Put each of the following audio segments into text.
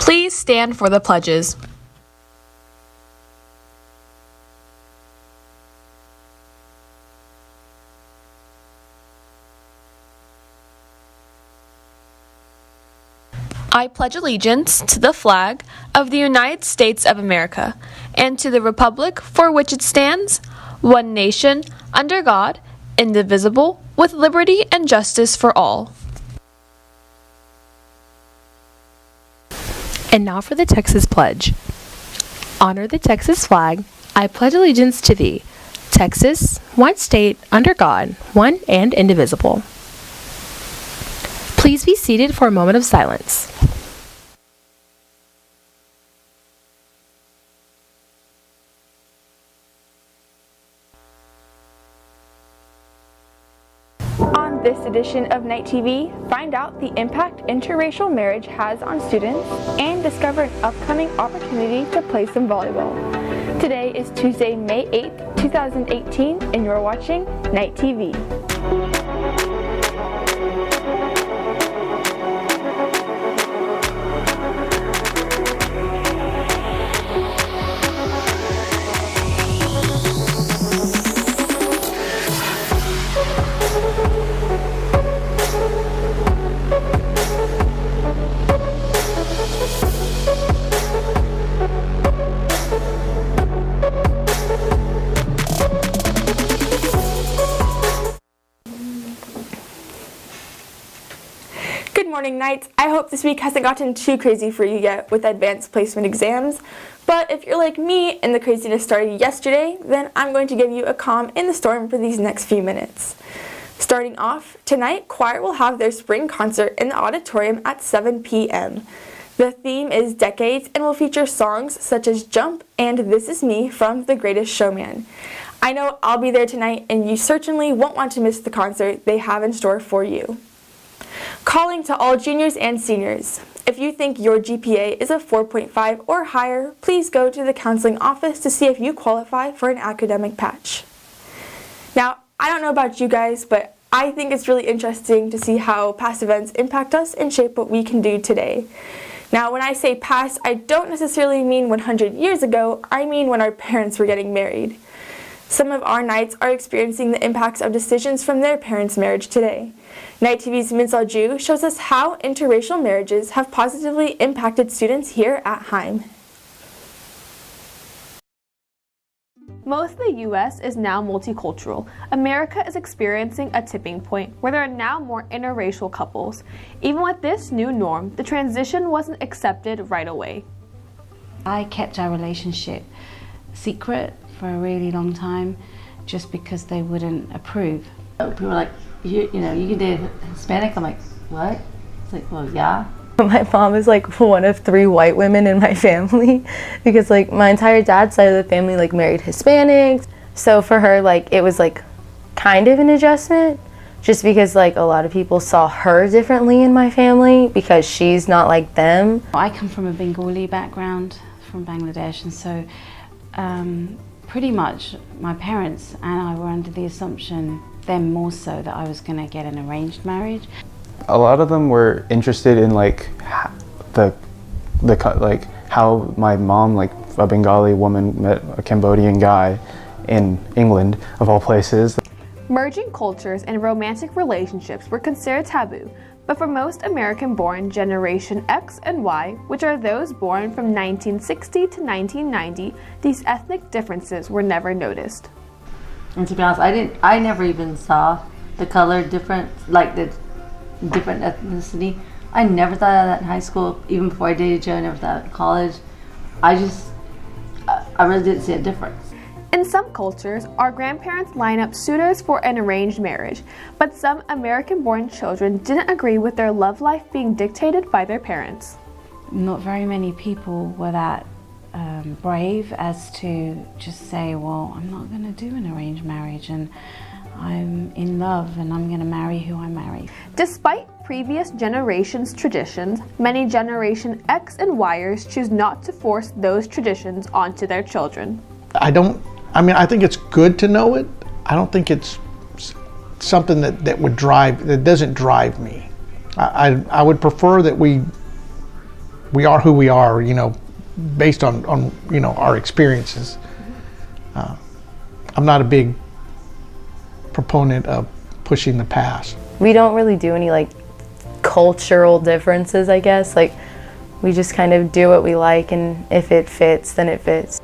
Please stand for the pledges. I pledge allegiance to the flag of the United States of America and to the republic for which it stands, one nation, under God, indivisible, with liberty and justice for all. And now for the Texas Pledge. Honor the Texas flag. I pledge allegiance to thee, Texas, one state, under God, one and indivisible. Please be seated for a moment of silence. On this edition of Night TV, find out the impact interracial marriage has on students and discover an upcoming opportunity to play some volleyball. Today is Tuesday, May 8th, 2018, and you're watching Night TV. Good morning, Knights. I hope this week hasn't gotten too crazy for you yet with advanced placement exams, but if you're like me and the craziness started yesterday, then I'm going to give you a calm in the storm for these next few minutes. Starting off, tonight, choir will have their spring concert in the auditorium at 7 p.m. The theme is Decades and will feature songs such as Jump and This Is Me from The Greatest Showman. I know I'll be there tonight, and you certainly won't want to miss the concert they have in store for you. Calling to all juniors and seniors. If you think your GPA is a 4.5 or higher, please go to the counseling office to see if you qualify for an academic patch. Now, I don't know about you guys, but I think it's really interesting to see how past events impact us and shape what we can do today. Now, when I say past, I don't necessarily mean 100 years ago, I mean when our parents were getting married. Some of our Knights are experiencing the impacts of decisions from their parents' marriage today. Night TV's Minsal Ju shows us how interracial marriages have positively impacted students here at Heim. Most of the U.S. is now multicultural. America is experiencing a tipping point where there are now more interracial couples. Even with this new norm, the transition wasn't accepted right away. I kept our relationship secret for a really long time just because they wouldn't approve. People were like, you know, you can date Hispanic. I'm like, what? It's like, well, yeah. My mom is like one of 3 white women in my family because like my entire dad's side of the family like married Hispanics. So for her, like it was like kind of an adjustment just because like a lot of people saw her differently in my family because she's not like them. I come from a Bengali background from Bangladesh, and so pretty much my parents and I were under the assumption, them more so, that I was going to get an arranged marriage. A lot of them were interested in like like how my mom, like a Bengali woman, met a Cambodian guy in England of all places. Merging cultures and romantic relationships were considered taboo, but for most American-born Generation X and Y, which are those born from 1960 to 1990, these ethnic differences were never noticed. And to be honest, I never even saw the color difference, like the different ethnicity. I never thought of that in high school. Even before I dated Joe, I never thought in college. I really didn't see a difference. In some cultures, our grandparents line up suitors for an arranged marriage, but some American-born children didn't agree with their love life being dictated by their parents. Not very many people were that brave as to just say, well, I'm not going to do an arranged marriage, and I'm in love and I'm going to marry who I marry. Despite previous generations' traditions, many Generation X and Yers choose not to force those traditions onto their children. I think it's good to know it. I don't think it's something that doesn't drive me. I would prefer that we we are who we are, you know, based on you know, our experiences. I'm not a big proponent of pushing the past. We don't really do any like cultural differences, I guess. Like, we just kind of do what we like, and if it fits, then it fits.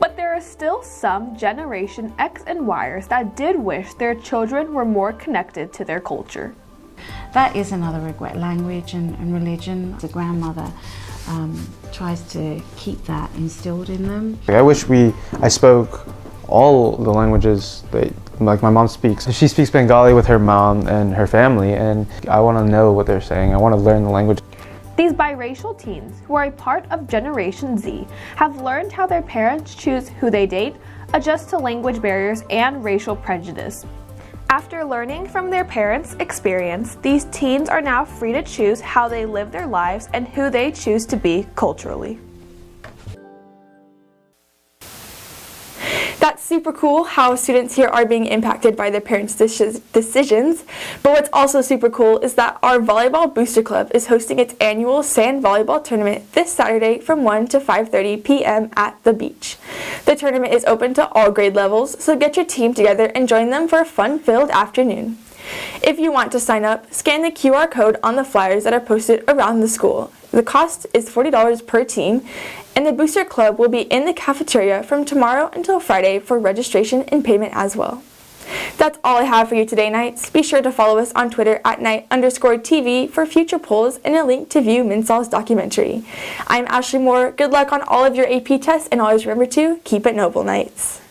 But there are still some Generation X and Yers that did wish their children were more connected to their culture. That is another regret, language and religion. The grandmother tries to keep that instilled in them. I wish I spoke all the languages that like my mom speaks. She speaks Bengali with her mom and her family, and I want to know what they're saying. I want to learn the language. These biracial teens, who are a part of Generation Z, have learned how their parents choose who they date, adjust to language barriers, and racial prejudice. After learning from their parents' experience, these teens are now free to choose how they live their lives and who they choose to be culturally. That's super cool how students here are being impacted by their parents' decisions. But what's also super cool is that our Volleyball Booster Club is hosting its annual sand volleyball tournament this Saturday from 1 to 5:30 p.m. at the beach. The tournament is open to all grade levels, so get your team together and join them for a fun-filled afternoon. If you want to sign up, scan the QR code on the flyers that are posted around the school. The cost is $40 per team, and the Booster Club will be in the cafeteria from tomorrow until Friday for registration and payment as well. That's all I have for you today, Knights. Be sure to follow us on Twitter at @Knight_TV for future polls and a link to view Minsal's documentary. I'm Ashley Moore. Good luck on all of your AP tests, and always remember to keep it noble, Knights.